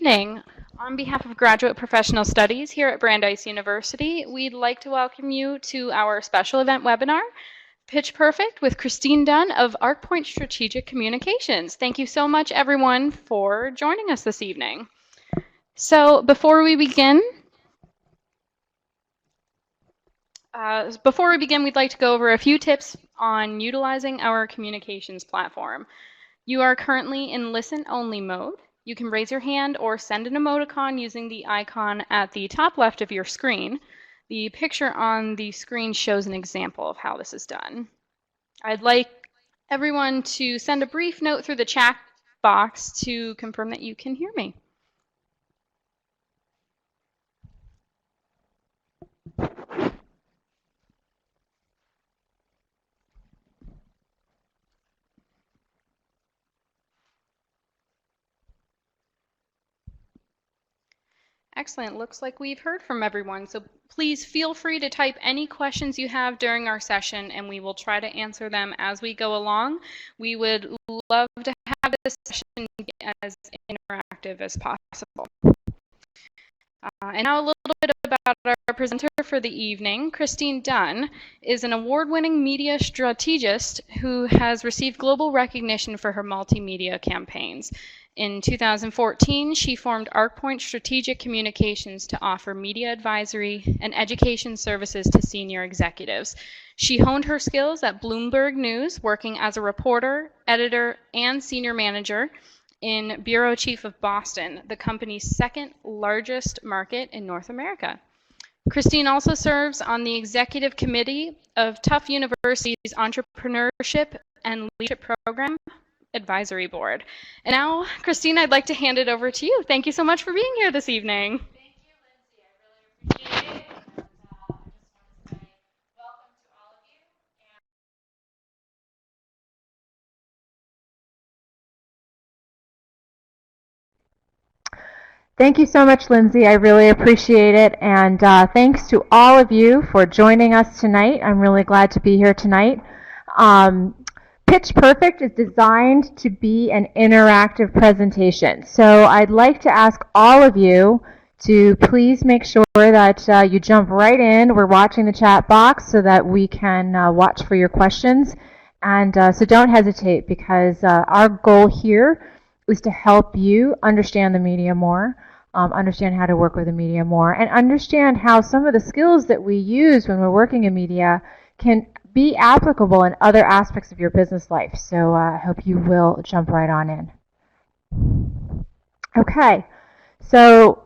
evening. On behalf of Graduate Professional Studies here at Brandeis University, we'd like to welcome you to our special event webinar, Pitch Perfect with Christine Dunn of ArcPoint Strategic Communications. Thank you so much, everyone, for joining us this evening. So before we begin, we'd like to go over a few tips on utilizing our communications platform. You are currently in listen-only mode. You can raise your hand or send an emoticon using the icon at the top left of your screen. The picture on the screen shows an example of how this is done. I'd like everyone to send a brief note through the chat box to confirm that you can hear me. Excellent. Looks like we've heard from everyone. So please feel free to type any questions you have during our session, and we will try to answer them as we go along. We would love to have this session as interactive as possible. And now a little bit about our presenter for the evening. Christine Dunn is an award-winning media strategist who has received global recognition for her multimedia campaigns. In 2014, she formed ArcPoint Strategic Communications to offer media advisory and education services to senior executives. She honed her skills at Bloomberg News, working as a reporter, editor, and senior manager in Bureau Chief of Boston, the company's second largest market in North America. Christine also serves on the executive committee of Tufts University's Entrepreneurship and Leadership Program Advisory Board. And now, Christine, I'd like to hand it over to you. Thank you so much for being here this evening. Thank you, Lindsay. I really appreciate it. And I just want to say welcome to all of you. Thank you so much, Lindsay. I really appreciate it. And thanks to all of you for joining us tonight. I'm really glad to be here tonight. Pitch Perfect is designed to be an interactive presentation. So I'd like to ask all of you to please make sure that you jump right in. We're watching the chat box so that we can watch for your questions. And so don't hesitate, because our goal here is to help you understand the media more, understand how to work with the media more, and understand how some of the skills that we use when we're working in media can be applicable in other aspects of your business life. So I hope you will jump right on in. Okay, so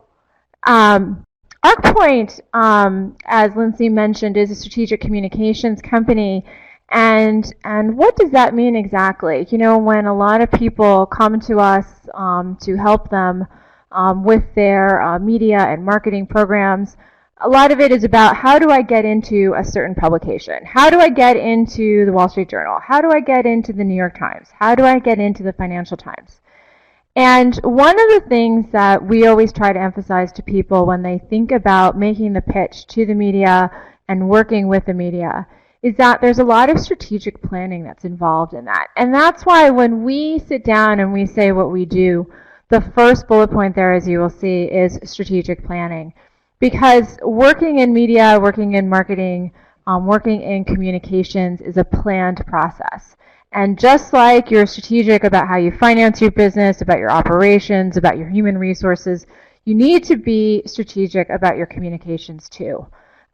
ArcPoint, as Lindsay mentioned, is a strategic communications company. And what does that mean exactly? You know, when a lot of people come to us to help them with their media and marketing programs, a lot of it is about, how do I get into a certain publication? How do I get into the Wall Street Journal? How do I get into the New York Times? How do I get into the Financial Times? And one of the things that we always try to emphasize to people when they think about making the pitch to the media and working with the media is that there's a lot of strategic planning that's involved in that. And that's why when we sit down and we say what we do, the first bullet point there, as you will see, is strategic planning. Because working in media, working in marketing, working in communications is a planned process. And just like you're strategic about how you finance your business, about your operations, about your human resources, you need to be strategic about your communications too.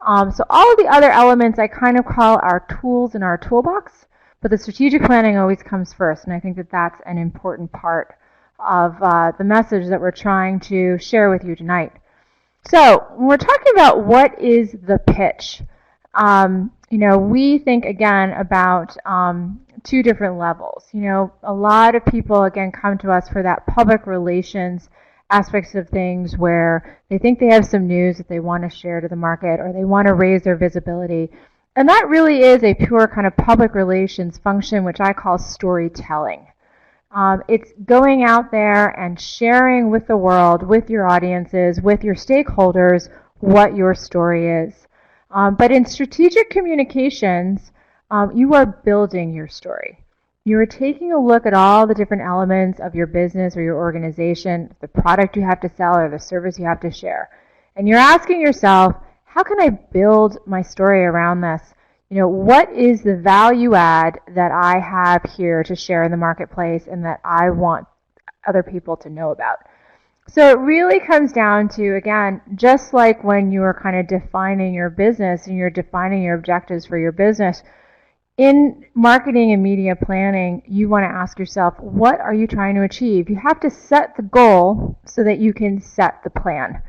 So all of the other elements I kind of call our tools in our toolbox, but the strategic planning always comes first, and I think that that's an important part of the message that we're trying to share with you tonight. So when we're talking about what is the pitch, you know, we think again about two different levels. You know, a lot of people again come to us for that public relations aspects of things where they think they have some news that they want to share to the market, or they want to raise their visibility. And that really is a pure kind of public relations function, which I call storytelling. It's going out there and sharing with the world, with your audiences, with your stakeholders, what your story is. But in strategic communications, you are building your story. You're taking a look at all the different elements of your business or your organization, the product you have to sell or the service you have to share. And you're asking yourself, how can I build my story around this? What is the value add that I have here to share in the marketplace and that I want other people to know about? So it really comes down to, again, just like when you are kind of defining your business and you're defining your objectives for your business, in marketing and media planning, you want to ask yourself, what are you trying to achieve? You have to set the goal so that you can set the plan.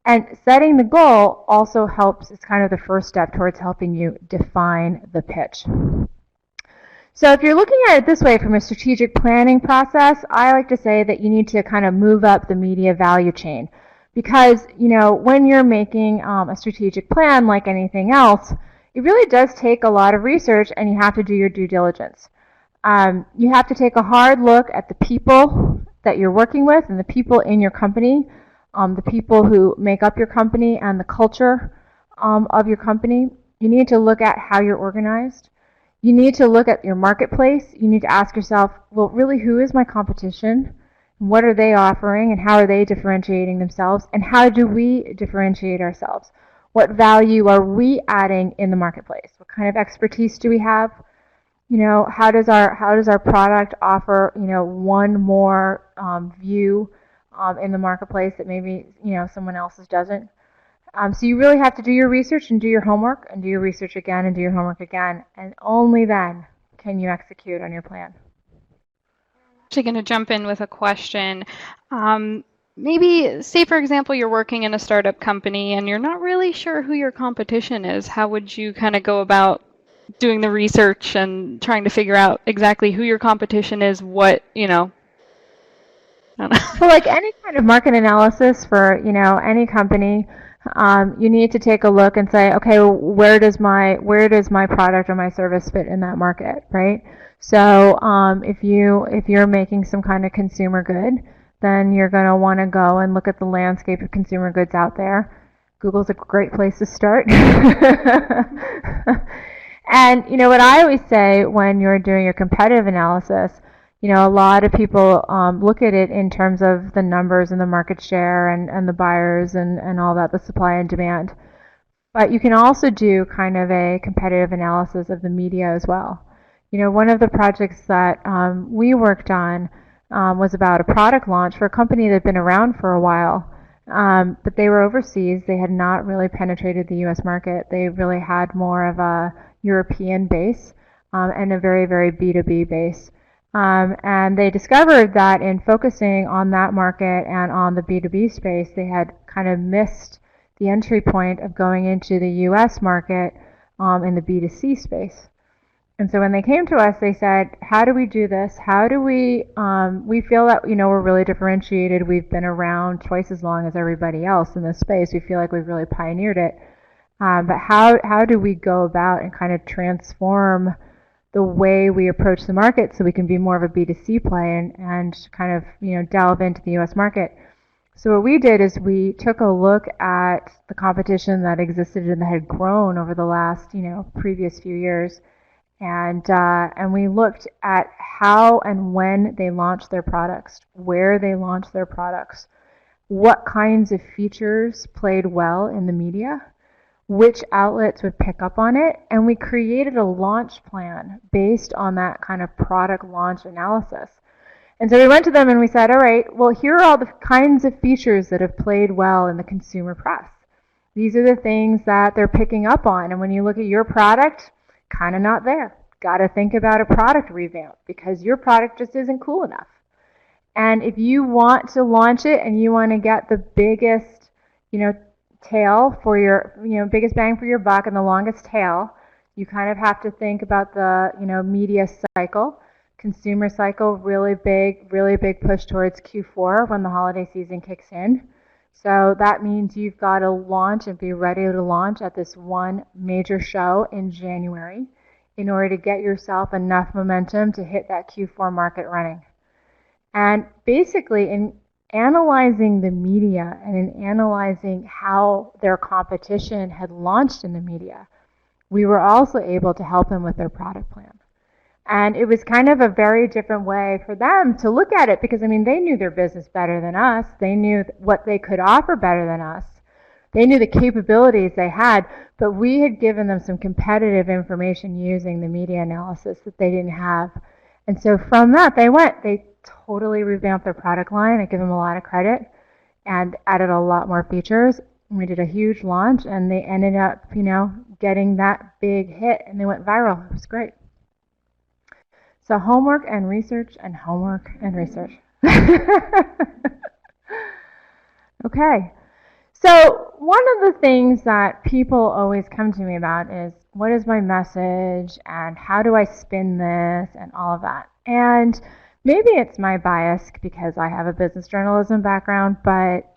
And setting the goal also helps, it's kind of the first step towards helping you define the pitch. So if you're looking at it this way from a strategic planning process, I like to say that you need to kind of move up the media value chain. Because, when you're making a strategic plan, like anything else, it really does take a lot of research and you have to do your due diligence. You have to take a hard look at the people that you're working with and the people in your company, the people who make up your company and the culture of your company. You need to look at how you're organized. You need to look at your marketplace. You need to ask yourself, well, really, who is my competition? What are they offering and how are they differentiating themselves? And how do we differentiate ourselves? What value are we adding in the marketplace? What kind of expertise do we have? How does our product offer, one more view in the marketplace that maybe, someone else's doesn't? So you really have to do your research and do your homework and do your research again and do your homework again. And only then can you execute on your plan. I'm actually going to jump in with a question. Maybe, say for example, you're working in a startup company and you're not really sure who your competition is. How would you kind of go about doing the research and trying to figure out exactly who your competition is, what, I don't know. Well, like any kind of market analysis for, any company, you need to take a look and say, okay, well, where does my product or my service fit in that market, right? So if you're making some kind of consumer good, then you're going to want to go and look at the landscape of consumer goods out there. Google's a great place to start. And what I always say when you're doing your competitive analysis, a lot of people look at it in terms of the numbers and the market share and the buyers and all that, the supply and demand. But you can also do kind of a competitive analysis of the media as well. One of the projects that we worked on was about a product launch for a company that had been around for a while. But they were overseas. They had not really penetrated the U.S. market. They really had more of a European base and a very, very B2B base. And they discovered that in focusing on that market and on the B2B space, they had kind of missed the entry point of going into the U.S. market in the B2C space. And so when they came to us, they said, how do we do this? How do we feel that, we're really differentiated. We've been around twice as long as everybody else in this space. We feel like we've really pioneered it. But how do we go about and kind of transform the way we approach the market so we can be more of a B2C play and kind of, delve into the U.S. market? So what we did is we took a look at the competition that existed and that had grown over the last, previous few years. And we looked at how and when they launched their products, where they launched their products, what kinds of features played well in the media, which outlets would pick up on it, and we created a launch plan based on that kind of product launch analysis. And so we went to them and we said, all right, well, here are all the kinds of features that have played well in the consumer press. These are the things that they're picking up on, and when you look at your product, kind of not there. Got to think about a product revamp because your product just isn't cool enough. And if you want to launch it and you want to get the biggest, tail for your, biggest bang for your buck and the longest tail, you kind of have to think about the, media cycle, consumer cycle, really big push towards Q4 when the holiday season kicks in. So that means you've got to launch and be ready to launch at this one major show in January in order to get yourself enough momentum to hit that Q4 market running. And basically, in analyzing the media and in analyzing how their competition had launched in the media, we were also able to help them with their product plan. And it was kind of a very different way for them to look at it because, I mean, they knew their business better than us. They knew what they could offer better than us. They knew the capabilities they had, but we had given them some competitive information using the media analysis that they didn't have. And so from that, they totally revamped their product line. I give them a lot of credit and added a lot more features. We did a huge launch, and they ended up, getting that big hit, and they went viral. It was great. So homework and research and homework and research. Okay. So one of the things that people always come to me about is, what is my message and how do I spin this and all of that. And maybe it's my bias because I have a business journalism background, but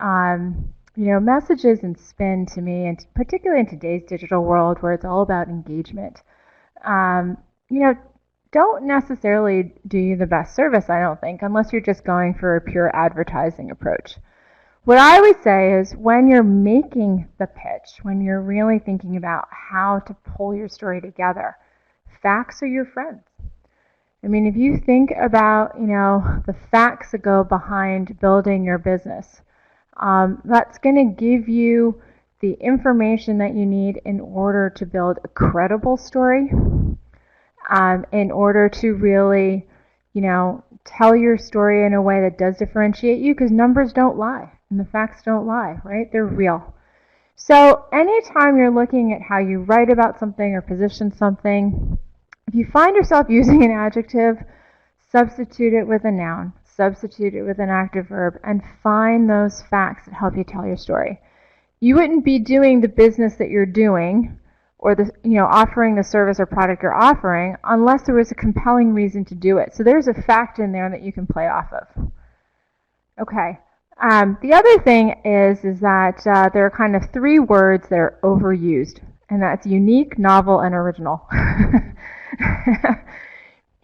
messages and spin to me, and particularly in today's digital world where it's all about engagement, don't necessarily do you the best service, I don't think, unless you're just going for a pure advertising approach. What I always say is when you're making the pitch, when you're really thinking about how to pull your story together, facts are your friends. I mean, if you think about, the facts that go behind building your business, that's going to give you the information that you need in order to build a credible story, in order to really, tell your story in a way that does differentiate you, because numbers don't lie and the facts don't lie, right? They're real. So anytime you're looking at how you write about something or position something, if you find yourself using an adjective, substitute it with a noun, substitute it with an active verb, and find those facts that help you tell your story. You wouldn't be doing the business that you're doing or offering the service or product you're offering unless there was a compelling reason to do it. So there's a fact in there that you can play off of. Okay. The other thing is that there are kind of 3 words that are overused, and that's unique, novel, and original.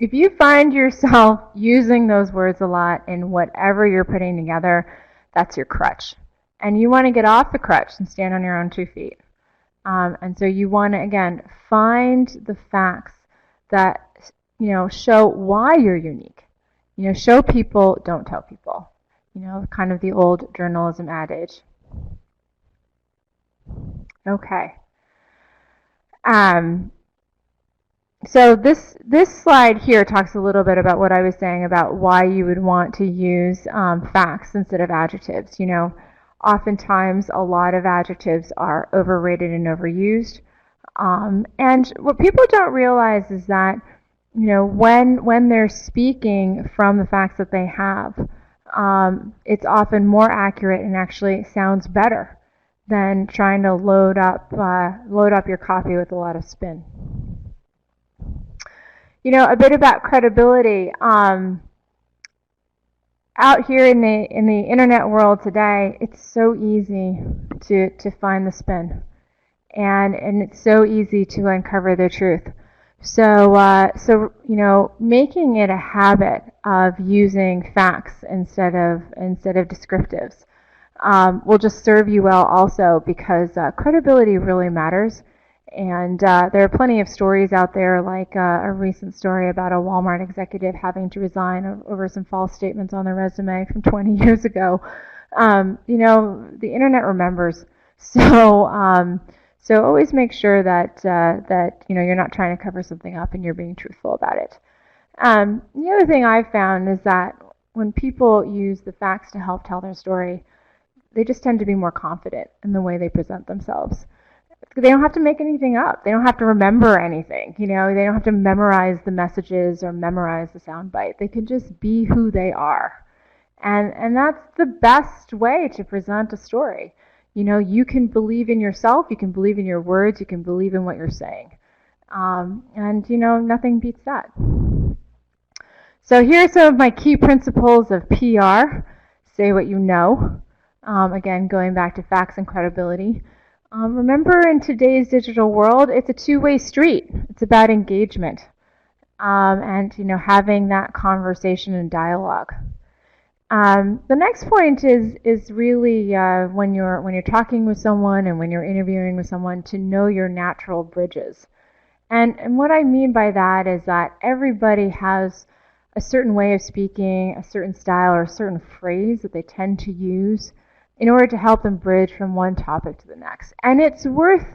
If you find yourself using those words a lot in whatever you're putting together, that's your crutch. And you want to get off the crutch and stand on your own 2 feet. And so you want to, again, find the facts that, show why you're unique. Show people, don't tell people. Kind of the old journalism adage. Okay. So this slide here talks a little bit about what I was saying about why you would want to use facts instead of adjectives. Oftentimes a lot of adjectives are overrated and overused. And what people don't realize is that, when they're speaking from the facts that they have, it's often more accurate and actually sounds better than trying to load up your copy with a lot of spin. A bit about credibility. Out here in the internet world today, it's so easy to find the spin, and it's so easy to uncover the truth. So making it a habit of using facts instead of descriptives will just serve you well also, because credibility really matters. And there are plenty of stories out there, like a recent story about a Walmart executive having to resign over some false statements on their resume from 20 years ago. The internet remembers. So always make sure that you're not trying to cover something up and you're being truthful about it. The other thing I've found is that when people use the facts to help tell their story, they just tend to be more confident in the way they present themselves. They don't have to make anything up. They don't have to remember anything. They don't have to memorize the messages or memorize the soundbite. They can just be who they are. And that's the best way to present a story. You can believe in yourself, you can believe in your words, you can believe in what you're saying. And nothing beats that. So here are some of my key principles of PR. Say what you know. Again, going back to facts and credibility. Remember, in today's digital world, it's a two-way street. It's about engagement, and having that conversation and dialogue. The next point is really when you're talking with someone and when you're interviewing with someone, to know your natural bridges. And what I mean by that is that everybody has a certain way of speaking, a certain style, or a certain phrase that they tend to use in order to help them bridge from one topic to the next. And it's worth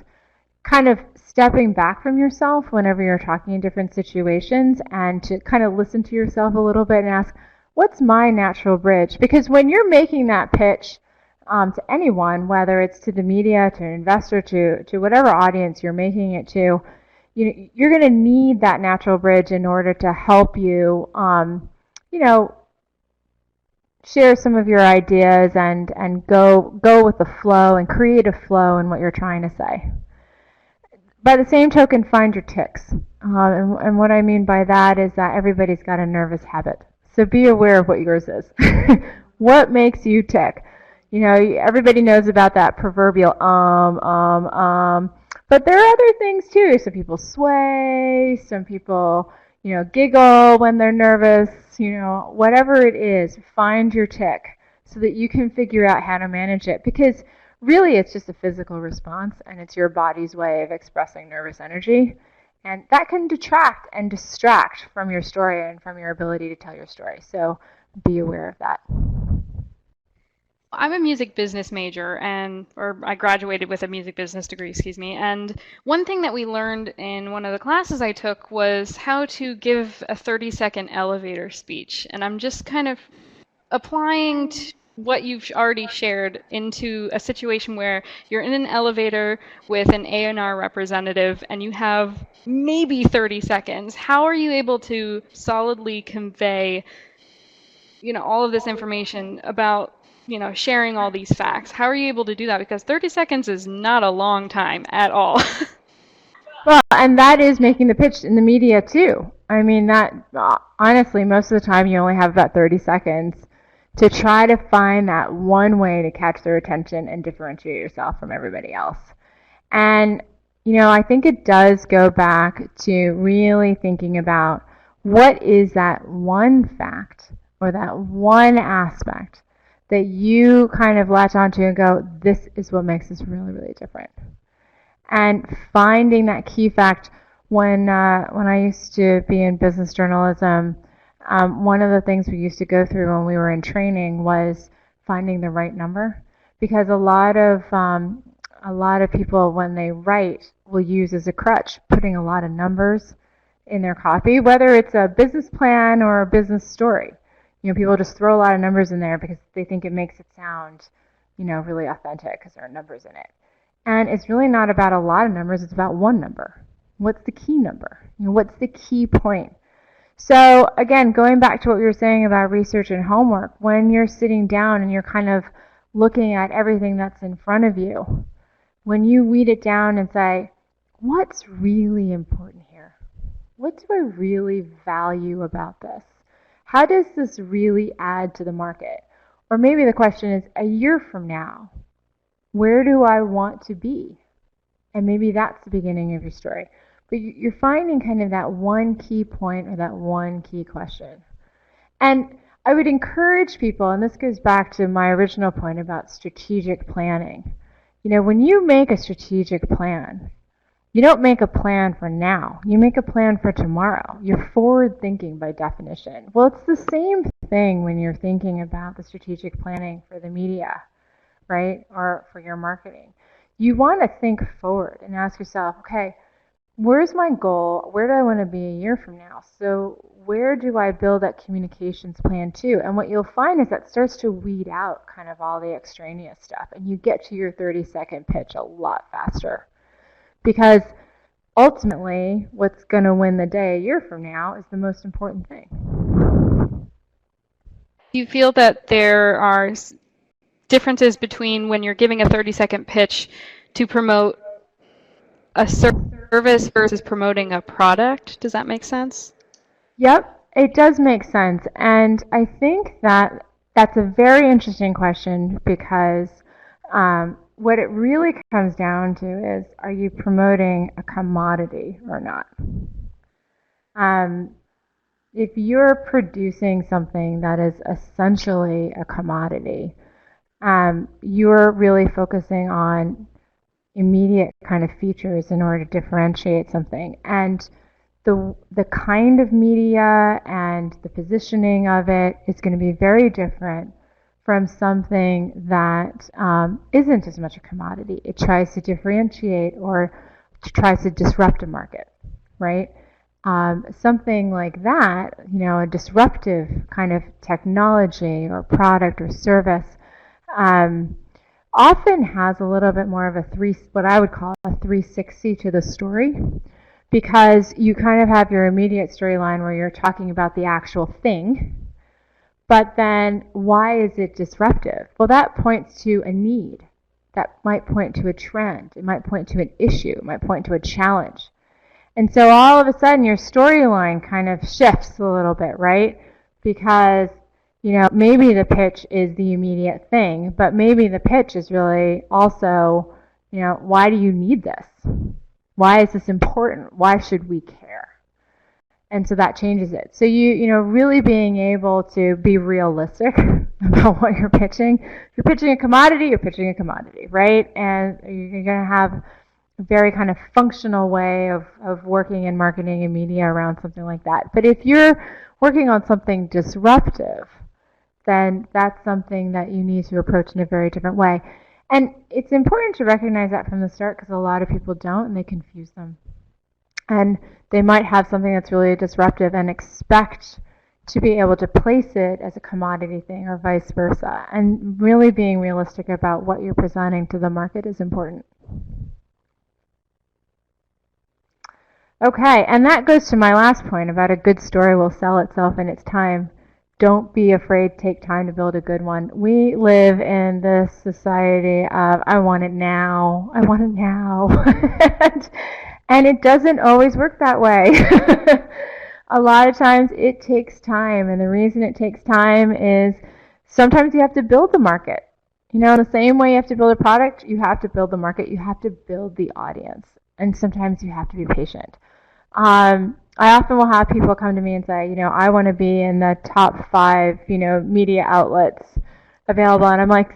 kind of stepping back from yourself whenever you're talking in different situations and to kind of listen to yourself a little bit and ask, what's my natural bridge? Because when you're making that pitch to anyone, whether it's to the media, to an investor, to whatever audience you're making it to, you're going to need that natural bridge in order to help you, share some of your ideas and go with the flow and create a flow in what you're trying to say. By the same token, find your tics. And what I mean by that is that everybody's got a nervous habit. So be aware of what yours is. What makes you tick? Everybody knows about that proverbial but there are other things too. Some people sway, some people, giggle when they're nervous, whatever it is, find your tick so that you can figure out how to manage it. Because really it's just a physical response and it's your body's way of expressing nervous energy. And that can detract and distract from your story and from your ability to tell your story. So be aware of that. I'm a music business major, or I graduated with a music business degree, excuse me. And one thing that we learned in one of the classes I took was how to give a 30-second elevator speech. And I'm just kind of applying what you've already shared into a situation where you're in an elevator with an A&R representative and you have maybe 30 seconds. How are you able to solidly convey, all of this information about sharing all these facts? How are you able to do that? Because 30 seconds is not a long time at all. Well, and that is making the pitch in the media too. I mean, that honestly, most of the time you only have about 30 seconds to try to find that one way to catch their attention and differentiate yourself from everybody else. And, I think it does go back to really thinking about what is that one fact or that one aspect that you kind of latch onto and go, this is what makes this really, really different. And finding that key fact. When I used to be in business journalism, one of the things we used to go through when we were in training was finding the right number, because a lot of people, when they write, will use as a crutch putting a lot of numbers in their copy, whether it's a business plan or a business story. People just throw a lot of numbers in there because they think it makes it sound, really authentic because there are numbers in it. And it's really not about a lot of numbers, it's about one number. What's the key number? What's the key point? So again, going back to what we were saying about research and homework, when you're sitting down and you're kind of looking at everything that's in front of you, when you weed it down and say, what's really important here? What do I really value about this? How does this really add to the market? Or maybe the question is, a year from now, where do I want to be? And maybe that's the beginning of your story. But you're finding kind of that one key point or that one key question. And I would encourage people, and this goes back to my original point about strategic planning. When you make a strategic plan, you don't make a plan for now. You make a plan for tomorrow. You're forward thinking by definition. Well, it's the same thing when you're thinking about the strategic planning for the media, right? Or for your marketing. You want to think forward and ask yourself, okay, where's my goal? Where do I want to be a year from now? So where do I build that communications plan to? And what you'll find is that starts to weed out kind of all the extraneous stuff. And you get to your 30-second pitch a lot faster. Because ultimately, what's going to win the day a year from now is the most important thing. Do you feel that there are differences between when you're giving a 30-second pitch to promote a service versus promoting a product? Does that make sense? Yep, it does make sense. And I think that that's a very interesting question because what it really comes down to is, are you promoting a commodity or not? If you're producing something that is essentially a commodity, you're really focusing on immediate kind of features in order to differentiate something. And the kind of media and the positioning of it is going to be very different from something that isn't as much a commodity. It tries to differentiate or tries to disrupt a market, right? Something like that, a disruptive kind of technology or product or service, often has a little bit more of what I would call a 360 to the story, because you kind of have your immediate storyline where you're talking about the actual thing, but then why is it disruptive? Well, that points to a need. That might point to a trend. It might point to an issue. It might point to a challenge. And so all of a sudden your storyline kind of shifts a little bit, right? Because, maybe the pitch is the immediate thing, but maybe the pitch is really also, why do you need this? Why is this important? Why should we care? And so that changes it. So really being able to be realistic about what you're pitching. If you're pitching a commodity, you're pitching a commodity, right? And you're going to have a very kind of functional way of working in marketing and media around something like that. But if you're working on something disruptive, then that's something that you need to approach in a very different way. And it's important to recognize that from the start, because a lot of people don't, and they confuse them. And they might have something that's really disruptive and expect to be able to place it as a commodity thing or vice versa. And really being realistic about what you're presenting to the market is important. Okay, and that goes to my last point about a good story will sell itself in its time. Don't be afraid to take time to build a good one. We live in this society of, I want it now, I want it now. And it doesn't always work that way. A lot of times it takes time, and the reason it takes time is sometimes you have to build the market. In the same way you have to build a product, you have to build the market, you have to build the audience, and sometimes you have to be patient. I often will have people come to me and say, I want to be in the top 5, media outlets available, and I'm like,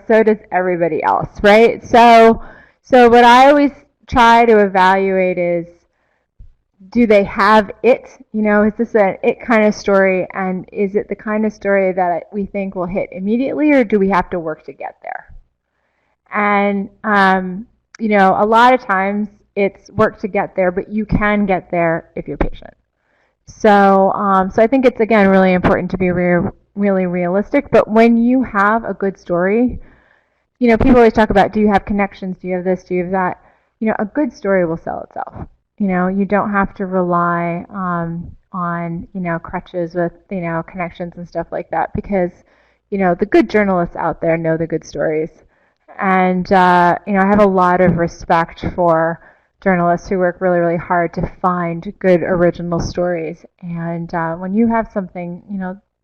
so does everybody else, right? So what I always try to evaluate is, do they have it? Is this an it kind of story, and is it the kind of story that we think will hit immediately, or do we have to work to get there? And, a lot of times it's work to get there, but you can get there if you're patient. So I think it's, again, really important to be really realistic. But when you have a good story, people always talk about, do you have connections? Do you have this? Do you have that? A good story will sell itself. You don't have to rely on crutches with, connections and stuff like that, because, the good journalists out there know the good stories. And, I have a lot of respect for journalists who work really, really hard to find good original stories. And when you have something,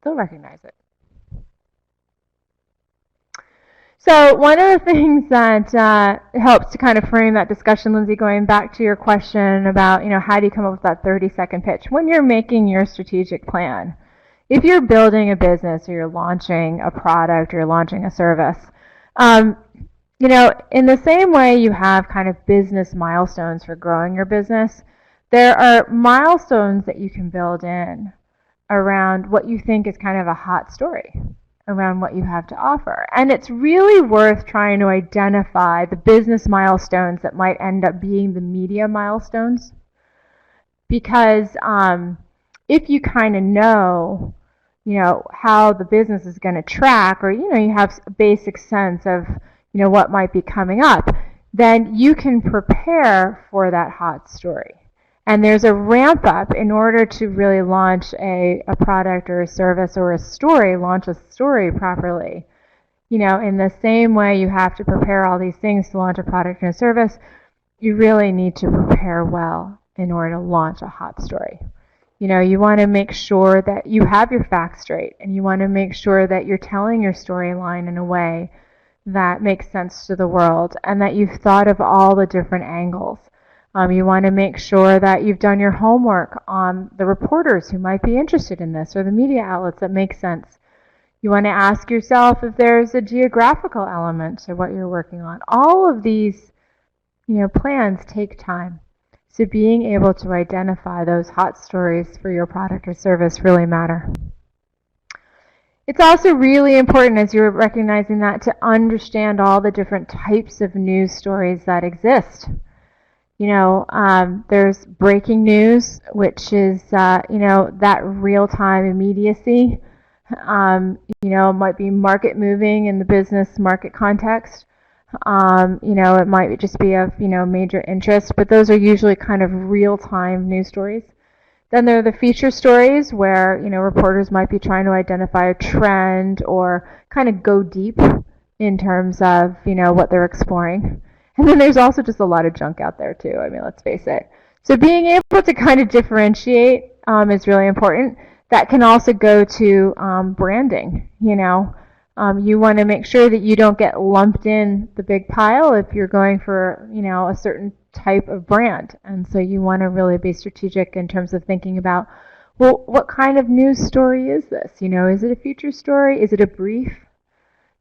they'll recognize it. So one of the things that helps to kind of frame that discussion, Lindsay, going back to your question about, how do you come up with that 30-second pitch? When you're making your strategic plan, if you're building a business or you're launching a product or you're launching a service, in the same way you have kind of business milestones for growing your business, there are milestones that you can build in around what you think is kind of a hot story, around what you have to offer. And it's really worth trying to identify the business milestones that might end up being the media milestones. Because if you kind of know, how the business is going to track, or, you have a basic sense of, what might be coming up, then you can prepare for that hot story. And there's a ramp up in order to really launch a product or a service or a story, launch a story properly. In the same way you have to prepare all these things to launch a product and a service, you really need to prepare well in order to launch a hot story. You want to make sure that you have your facts straight, and you want to make sure that you're telling your storyline in a way that makes sense to the world, and that you've thought of all the different angles. You want to make sure that you've done your homework on the reporters who might be interested in this, or the media outlets that make sense. You want to ask yourself if there's a geographical element to what you're working on. All of these plans take time. So being able to identify those hot stories for your product or service really matter. It's also really important, as you're recognizing that, to understand all the different types of news stories that exist. There's breaking news, which is, that real-time immediacy. Might be market moving in the business market context. It might just be of, major interest, but those are usually kind of real-time news stories. Then there are the feature stories where, reporters might be trying to identify a trend or kind of go deep in terms of, what they're exploring. And then there's also just a lot of junk out there too. I mean, let's face it. So being able to kind of differentiate is really important. That can also go to branding. You want to make sure that you don't get lumped in the big pile if you're going for, a certain type of brand. And so you want to really be strategic in terms of thinking about, well, what kind of news story is this? Is it a feature story? Is it a brief?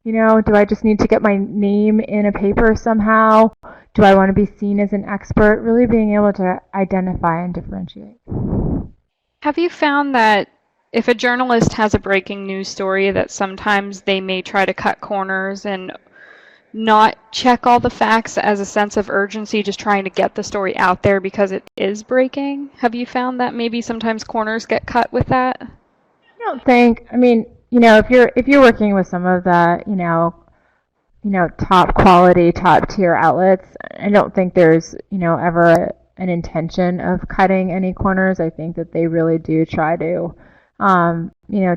Do I just need to get my name in a paper somehow? Do I want to be seen as an expert? Really being able to identify and differentiate. Have you found that if a journalist has a breaking news story, that sometimes they may try to cut corners and not check all the facts as a sense of urgency, just trying to get the story out there because it is breaking? Have you found that maybe sometimes corners get cut with that? I don't think. I mean, if you're working with some of the top quality, top tier outlets, I don't think there's ever an intention of cutting any corners. I think that they really do try to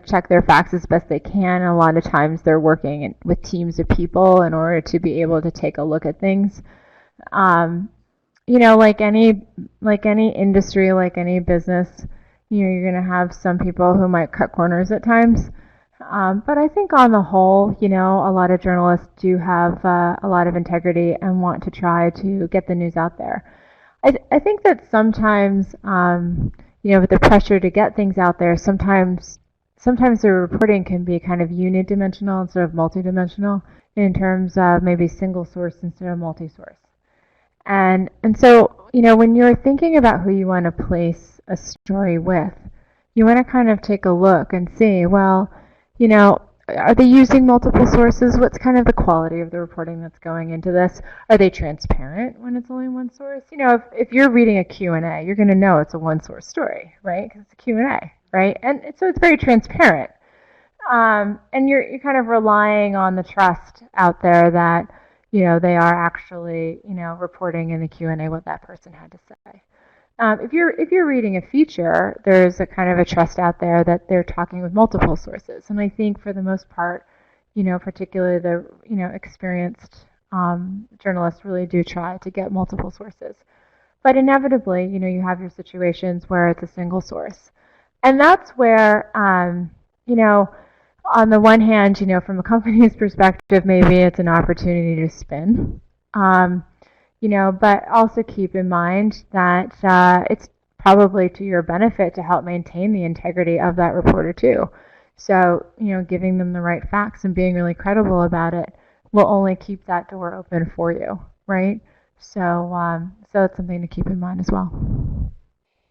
check their facts as best they can. A lot of times they're working with teams of people in order to be able to take a look at things. Like any industry, like any business, you're going to have some people who might cut corners at times. But I think on the whole, a lot of journalists do have a lot of integrity and want to try to get the news out there. I think that sometimes, with the pressure to get things out there, sometimes the reporting can be kind of unidimensional instead of multidimensional in terms of maybe single source instead of multi-source. And so, when you're thinking about who you want to place a story with, you want to kind of take a look and see, well, are they using multiple sources? What's kind of the quality of the reporting that's going into this? Are they transparent when it's only one source? If you're reading a Q&A, you're going to know it's a one-source story, right? Because it's a Q&A, right? And so it's very transparent. And you're kind of relying on the trust out there that, they are actually, reporting in the Q&A what that person had to say. If you're reading a feature, there's a kind of a trust out there that they're talking with multiple sources, and I think for the most part, particularly the experienced journalists really do try to get multiple sources. But inevitably, you have your situations where it's a single source, and that's where on the one hand, from a company's perspective, maybe it's an opportunity to spin. But also keep in mind that it's probably to your benefit to help maintain the integrity of that reporter too. So, giving them the right facts and being really credible about it will only keep that door open for you, right? So it's something to keep in mind as well.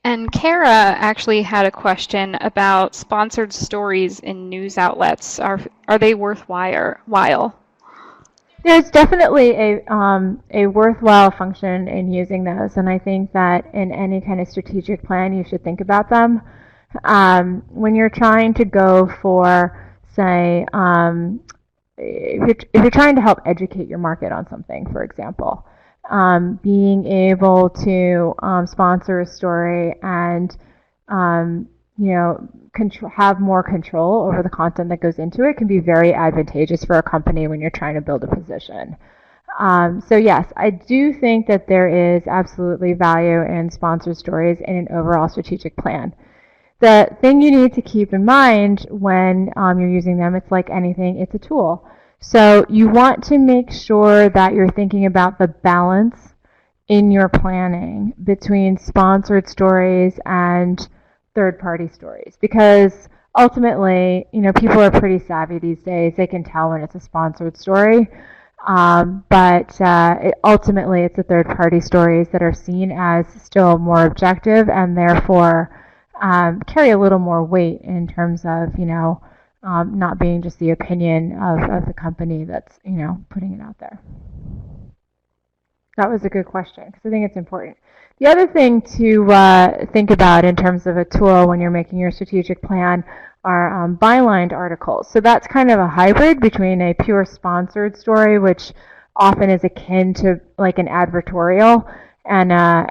And Kara actually had a question about sponsored stories in news outlets. Are they worthwhile? There's definitely a worthwhile function in using those, and I think that in any kind of strategic plan, you should think about them. When you're trying to go for, say, if you're trying to help educate your market on something, for example, being able to sponsor a story and have more control over the content that goes into it can be very advantageous for a company when you're trying to build a position. So yes, I do think that there is absolutely value in sponsored stories in an overall strategic plan. The thing you need to keep in mind when you're using them, it's like anything, it's a tool. So you want to make sure that you're thinking about the balance in your planning between sponsored stories and third-party stories, because ultimately, people are pretty savvy these days. They can tell when it's a sponsored story. Ultimately, it's the third-party stories that are seen as still more objective and therefore carry a little more weight in terms of, not being just the opinion of the company that's, putting it out there. That was a good question because I think it's important. The other thing to think about in terms of a tool when you're making your strategic plan are bylined articles. So that's kind of a hybrid between a pure sponsored story, which often is akin to like an advertorial, and an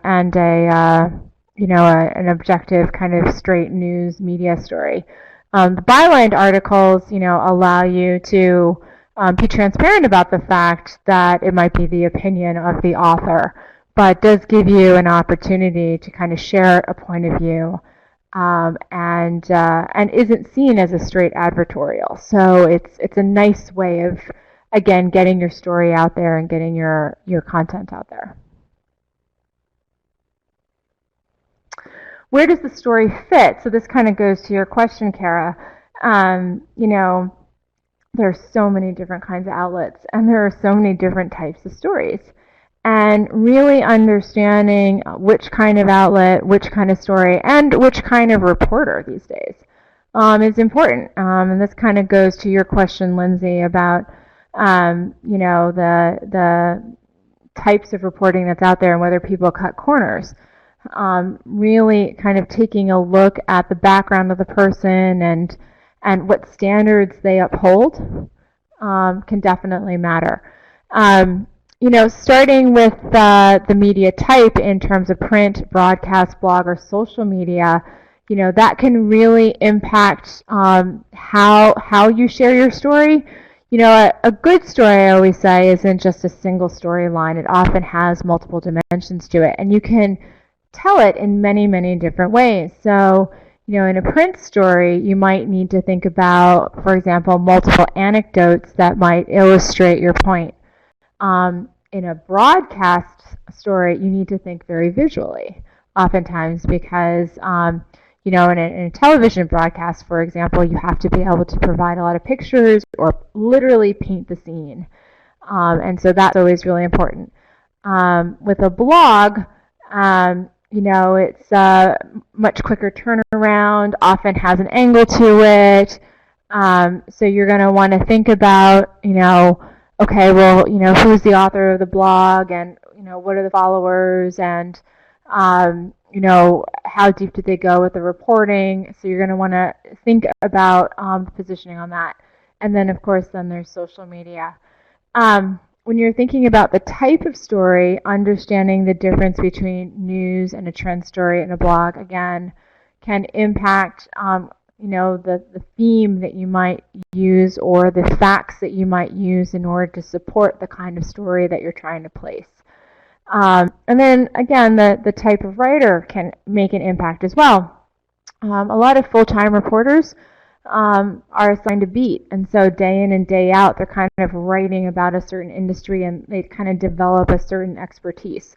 objective kind of straight news media story. The bylined articles, allow you to be transparent about the fact that it might be the opinion of the author, but does give you an opportunity to kind of share a point of view, and isn't seen as a straight advertorial. So it's a nice way of, again, getting your story out there and getting your content out there. Where does the story fit? So this kind of goes to your question, Kara. There's so many different kinds of outlets, and there are so many different types of stories. And really understanding which kind of outlet, which kind of story, and which kind of reporter these days is important. And this kind of goes to your question, Lindsay, about the types of reporting that's out there and whether people cut corners. Really kind of taking a look at the background of the person and what standards they uphold can definitely matter. Starting with the media type in terms of print, broadcast, blog, or social media, that can really impact how you share your story. A good story, I always say, isn't just a single storyline. It often has multiple dimensions to it, and you can tell it in many, many different ways. So, in a print story, you might need to think about, for example, multiple anecdotes that might illustrate your point. In a broadcast story, you need to think very visually, oftentimes, because, in a television broadcast, for example, you have to be able to provide a lot of pictures or literally paint the scene. And so that's always really important. With a blog, it's a much quicker turnaround, often has an angle to it. So you're going to want to think about, okay, well, who's the author of the blog, and, what are the followers, and, how deep did they go with the reporting. So you're going to want to think about positioning on that. And then, of course, then there's social media. When you're thinking about the type of story, understanding the difference between news and a trend story and a blog, again, can impact, the theme that you might use or the facts that you might use in order to support the kind of story that you're trying to place. And then, again, the type of writer can make an impact as well. A lot of full-time reporters are assigned a beat, and so day in and day out they're kind of writing about a certain industry and they kind of develop a certain expertise.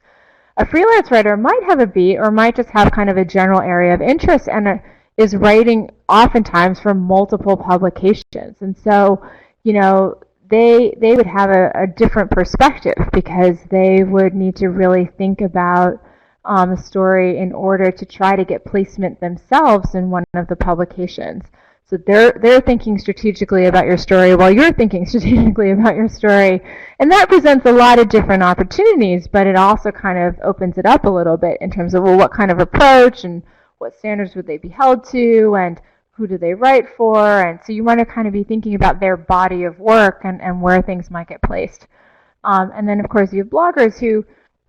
A freelance writer might have a beat or might just have kind of a general area of interest and is writing oftentimes for multiple publications, and so they would have a different perspective because they would need to really think about the story in order to try to get placement themselves in one of the publications. So they're thinking strategically about your story while you're thinking strategically about your story. And that presents a lot of different opportunities, but it also kind of opens it up a little bit in terms of, well, what kind of approach and what standards would they be held to and who do they write for? And so you want to kind of be thinking about their body of work and where things might get placed. And then, of course, you have bloggers who,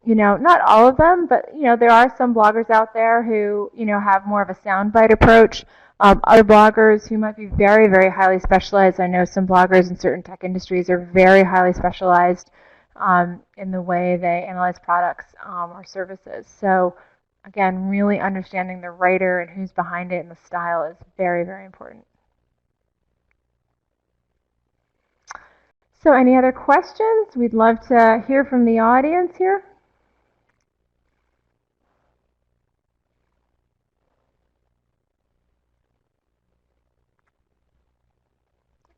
not all of them, but, there are some bloggers out there who, have more of a soundbite approach. Other bloggers who might be very, very highly specialized. I know some bloggers in certain tech industries are very highly specialized in the way they analyze products or services. So again, really understanding the writer and who's behind it and the style is very, very important. So any other questions? We'd love to hear from the audience here.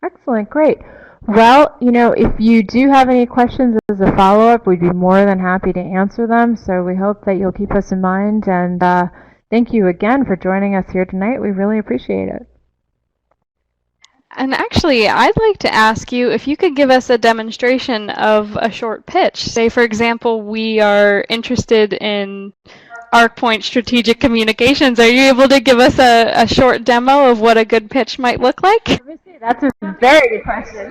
Excellent, great. Well, if you do have any questions as a follow-up, we'd be more than happy to answer them. So we hope that you'll keep us in mind. And thank you again for joining us here tonight. We really appreciate it. And actually, I'd like to ask you if you could give us a demonstration of a short pitch. Say, for example, we are interested in ArcPoint Strategic Communications. Are you able to give us a short demo of what a good pitch might look like? Let me see. That's a very good question.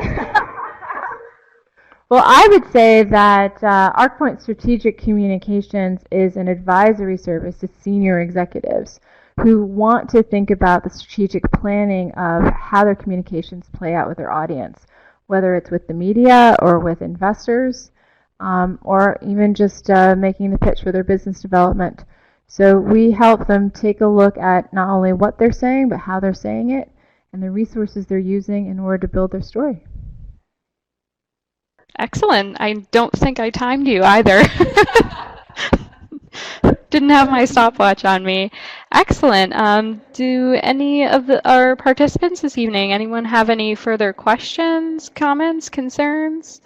Well, I would say that ArcPoint Strategic Communications is an advisory service to senior executives who want to think about the strategic planning of how their communications play out with their audience, whether it's with the media or with investors, or even just making the pitch for their business development. So we help them take a look at not only what they're saying, but how they're saying it, and the resources they're using in order to build their story. Excellent. I don't think I timed you either. Didn't have my stopwatch on me. Excellent. Do any of our participants this evening, anyone have any further questions, comments, concerns?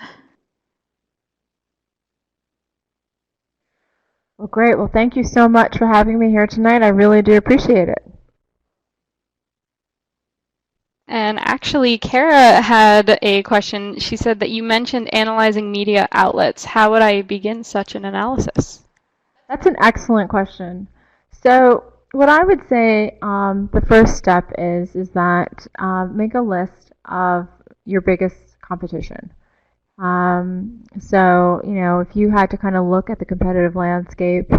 Well, great. Well, thank you so much for having me here tonight. I really do appreciate it. And actually, Kara had a question. She said that you mentioned analyzing media outlets. How would I begin such an analysis? That's an excellent question. So what I would say the first step is that make a list of your biggest competition. So, if you had to kind of look at the competitive landscape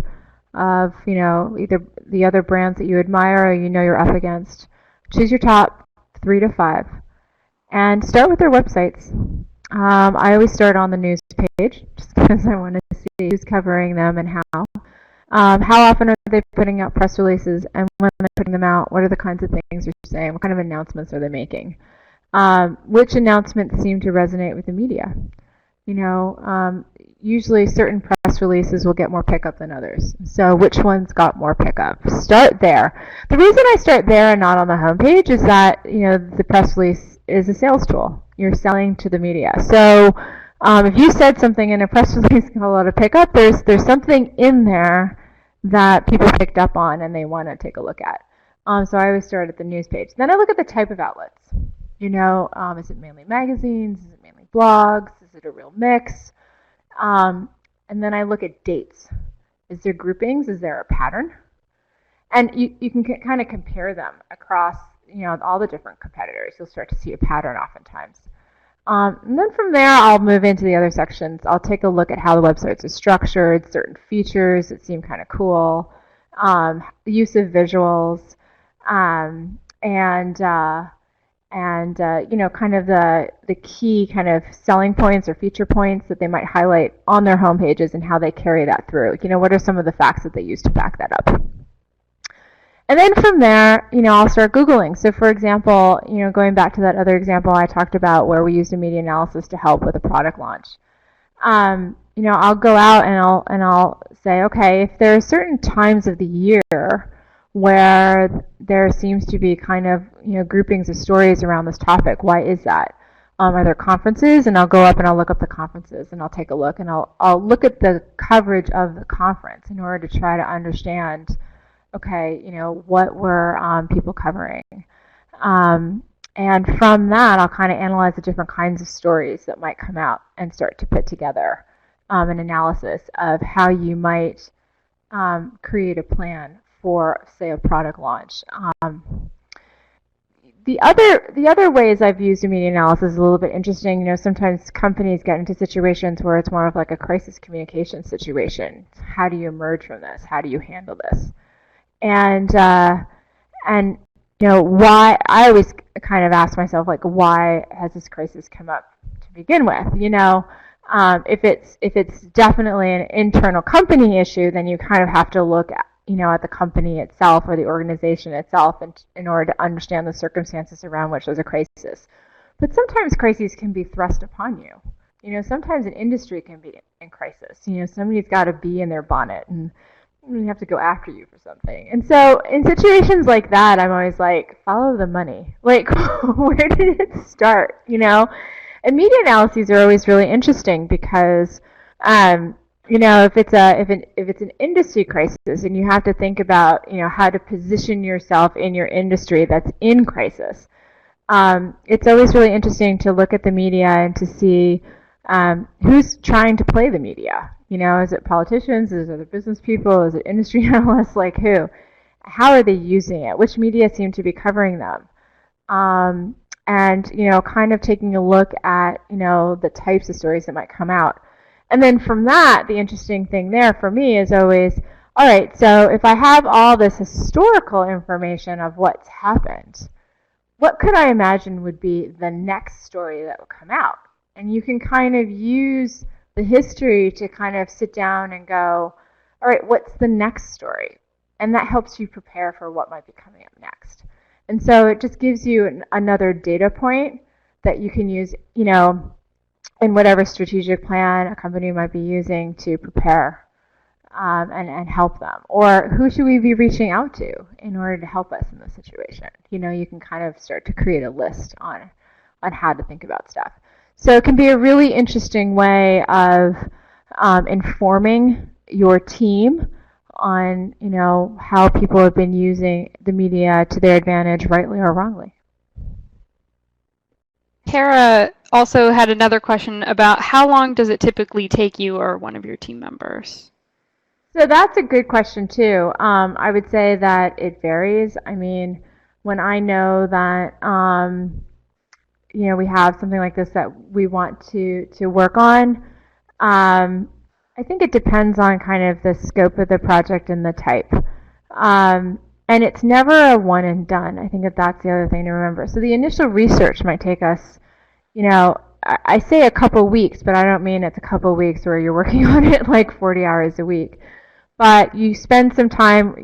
of, either the other brands that you admire or you're up against, choose your top 3 to 5 and start with their websites. I always start on the news page just because I want to see who's covering them and how. How often are they putting out press releases, and when they're putting them out, what are the kinds of things they're saying? What kind of announcements are they making? Which announcements seem to resonate with the media? Usually certain press releases will get more pickup than others. So which ones got more pickup? Start there. The reason I start there and not on the homepage is that the press release is a sales tool. You're selling to the media. So if you said something in a press release got a lot of pickup, there's something in there that people picked up on and they want to take a look at. So I always start at the news page. Then I look at the type of outlets. Is it mainly magazines? Is it mainly blogs? Is it a real mix? And then I look at dates. Is there groupings? Is there a pattern? And you can kind of compare them across all the different competitors. You'll start to see a pattern oftentimes. And then from there, I'll move into the other sections. I'll take a look at how the websites are structured, certain features that seem kind of cool, the use of visuals, and kind of the key kind of selling points or feature points that they might highlight on their home pages and how they carry that through. What are some of the facts that they use to back that up? And then from there, I'll start Googling. So for example, going back to that other example I talked about where we used a media analysis to help with a product launch. I'll go out and I'll say, okay, if there are certain times of the year where there seems to be kind of groupings of stories around this topic, why is that? Are there conferences? And I'll go up and I'll look up the conferences and I'll take a look and I'll look at the coverage of the conference in order to try to understand, okay, what were people covering? And from that, I'll kind of analyze the different kinds of stories that might come out and start to put together an analysis of how you might create a plan for, say, a product launch. The other ways I've used a media analysis is a little bit interesting. Sometimes companies get into situations where it's more of like a crisis communication situation. How do you emerge from this? How do you handle this? And why? I always kind of ask myself, like, why has this crisis come up to begin with? If it's definitely an internal company issue, then you kind of have to look at the company itself or the organization itself in order to understand the circumstances around which there's a crisis. But sometimes crises can be thrust upon you. Sometimes an industry can be in crisis. Somebody's got a bee in their bonnet and we have to go after you for something. And so in situations like that, I'm always like, follow the money. Like, where did it start? And media analyses are always really interesting because, if it's an industry crisis and you have to think about, how to position yourself in your industry that's in crisis, it's always really interesting to look at the media and to see who's trying to play the media. Is it politicians? Is it business people? Is it industry analysts? Like who? How are they using it? Which media seem to be covering them? And kind of taking a look at the types of stories that might come out. And then from that, the interesting thing there for me is always, all right, so if I have all this historical information of what's happened, what could I imagine would be the next story that would come out? And you can kind of use the history to kind of sit down and go, all right, what's the next story? And that helps you prepare for what might be coming up next. And so it just gives you another data point that you can use, in whatever strategic plan a company might be using to prepare and help them. Or who should we be reaching out to in order to help us in this situation? You can kind of start to create a list on how to think about stuff. So it can be a really interesting way of informing your team on, how people have been using the media to their advantage, rightly or wrongly. Tara also had another question about how long does it typically take you or one of your team members? So that's a good question too. I would say that it varies. I mean, when I know that we have something like this that we want to work on, I think it depends on kind of the scope of the project and the type. And it's never a one and done. I think that's the other thing to remember. So the initial research might take us, I say a couple weeks, but I don't mean it's a couple weeks where you're working on it like 40 hours a week. But you spend some time,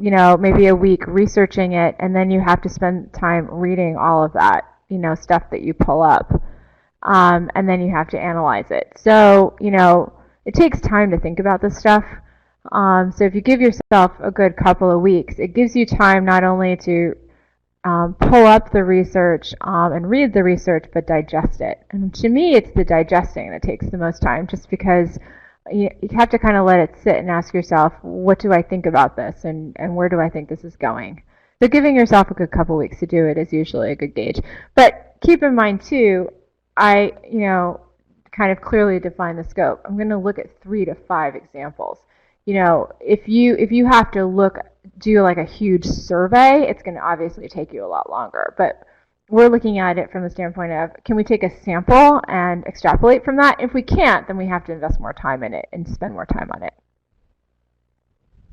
maybe a week researching it, and then you have to spend time reading all of that, stuff that you pull up. And then you have to analyze it. So, it takes time to think about this stuff. So if you give yourself a good couple of weeks, it gives you time not only to pull up the research and read the research, but digest it. And to me, it's the digesting that takes the most time, just because you have to kind of let it sit and ask yourself, what do I think about this, and where do I think this is going? So giving yourself a good couple weeks to do it is usually a good gauge. But keep in mind, too, I kind of clearly define the scope. I'm going to look at 3 to 5 examples. If you have to do like a huge survey, it's going to obviously take you a lot longer. But we're looking at it from the standpoint of, can we take a sample and extrapolate from that? If we can't, then we have to invest more time in it and spend more time on it.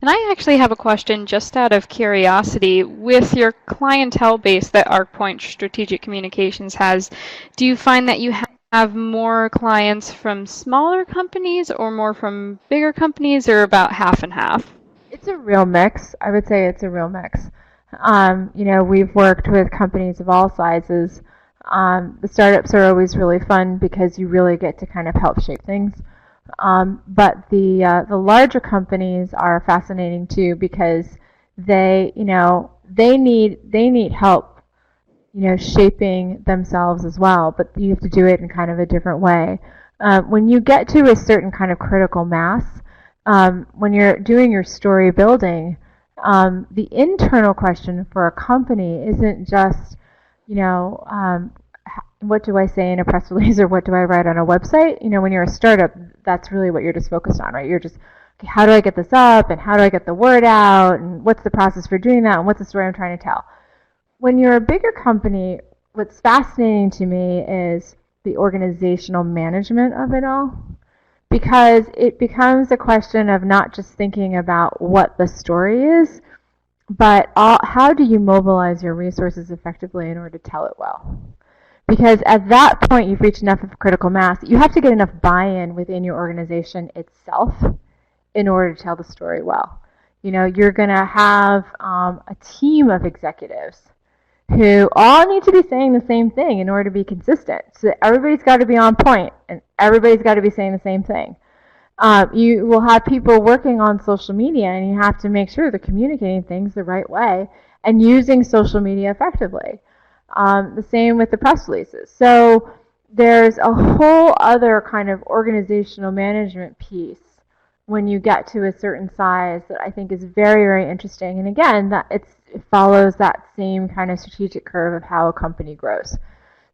And I actually have a question just out of curiosity. With your clientele base that ArcPoint Strategic Communications has, do you find that you have more clients from smaller companies or more from bigger companies, or about half and half? It's a real mix. I would say it's a real mix. We've worked with companies of all sizes. The startups are always really fun because you really get to kind of help shape things. But the larger companies are fascinating too, because they need help, shaping themselves as well. But you have to do it in kind of a different way. When you get to a certain kind of critical mass, when you're doing your story building, the internal question for a company isn't just, what do I say in a press release or what do I write on a website? When you're a startup, that's really what you're just focused on, right? You're just, okay, how do I get this up, and how do I get the word out, and what's the process for doing that, and what's the story I'm trying to tell? When you're a bigger company, what's fascinating to me is the organizational management of it all, because it becomes a question of not just thinking about what the story is, but how do you mobilize your resources effectively in order to tell it well? Because at that point, you've reached enough of a critical mass. You have to get enough buy-in within your organization itself in order to tell the story well. You're going to have a team of executives who all need to be saying the same thing in order to be consistent. So everybody's got to be on point, and everybody's got to be saying the same thing. You will have people working on social media, and you have to make sure they're communicating things the right way and using social media effectively. The same with the press releases. So there's a whole other kind of organizational management piece when you get to a certain size that I think is very, very interesting. And again, it follows that same kind of strategic curve of how a company grows.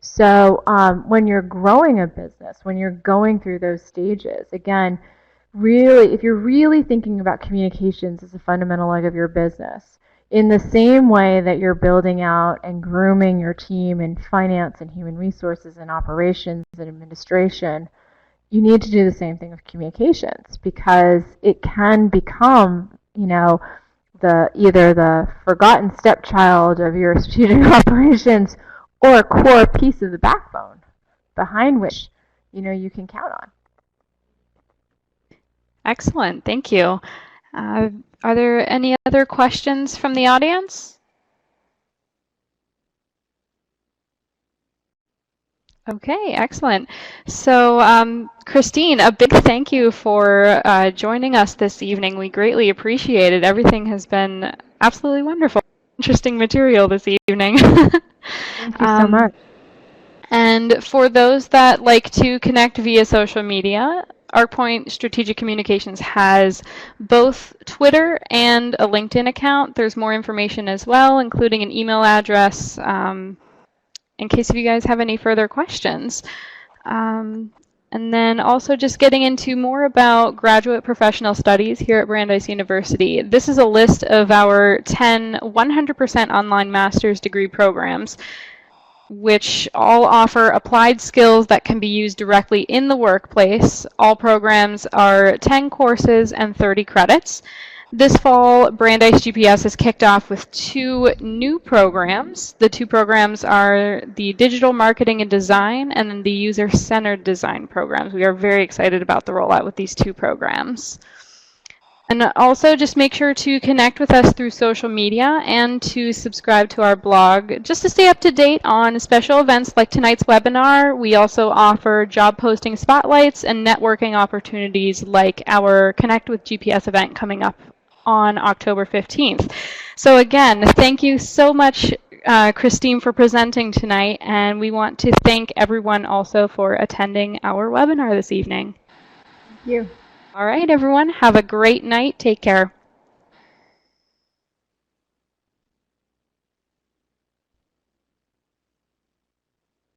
So when you're growing a business, when you're going through those stages, again, really, if you're really thinking about communications as a fundamental leg of your business, in the same way that you're building out and grooming your team in finance and human resources and operations and administration, you need to do the same thing with communications, because it can become, either the forgotten stepchild of your strategic operations or a core piece of the backbone behind which, you can count on. Excellent. Thank you. Are there any other questions from the audience? Okay, excellent. So, Christine, a big thank you for joining us this evening. We greatly appreciate it. Everything has been absolutely wonderful. Interesting material this evening. Thank you so much. And for those that like to connect via social media, ArcPoint Strategic Communications has both Twitter and a LinkedIn account. There's more information as well, including an email address, in case if you guys have any further questions. And then also just getting into more about graduate professional studies here at Brandeis University. This is a list of our 10 100% online master's degree programs, which all offer applied skills that can be used directly in the workplace. All programs are 10 courses and 30 credits. This fall, Brandeis GPS has kicked off with 2 new programs. The 2 programs are the Digital Marketing and Design and then the User-Centered Design programs. We are very excited about the rollout with these 2 programs. And also just make sure to connect with us through social media and to subscribe to our blog just to stay up to date on special events like tonight's webinar. We also offer job posting spotlights and networking opportunities like our Connect with GPS event coming up on October 15th. So again, thank you so much, Christine, for presenting tonight, and we want to thank everyone also for attending our webinar this evening. Thank you. All right, everyone, have a great night. Take care.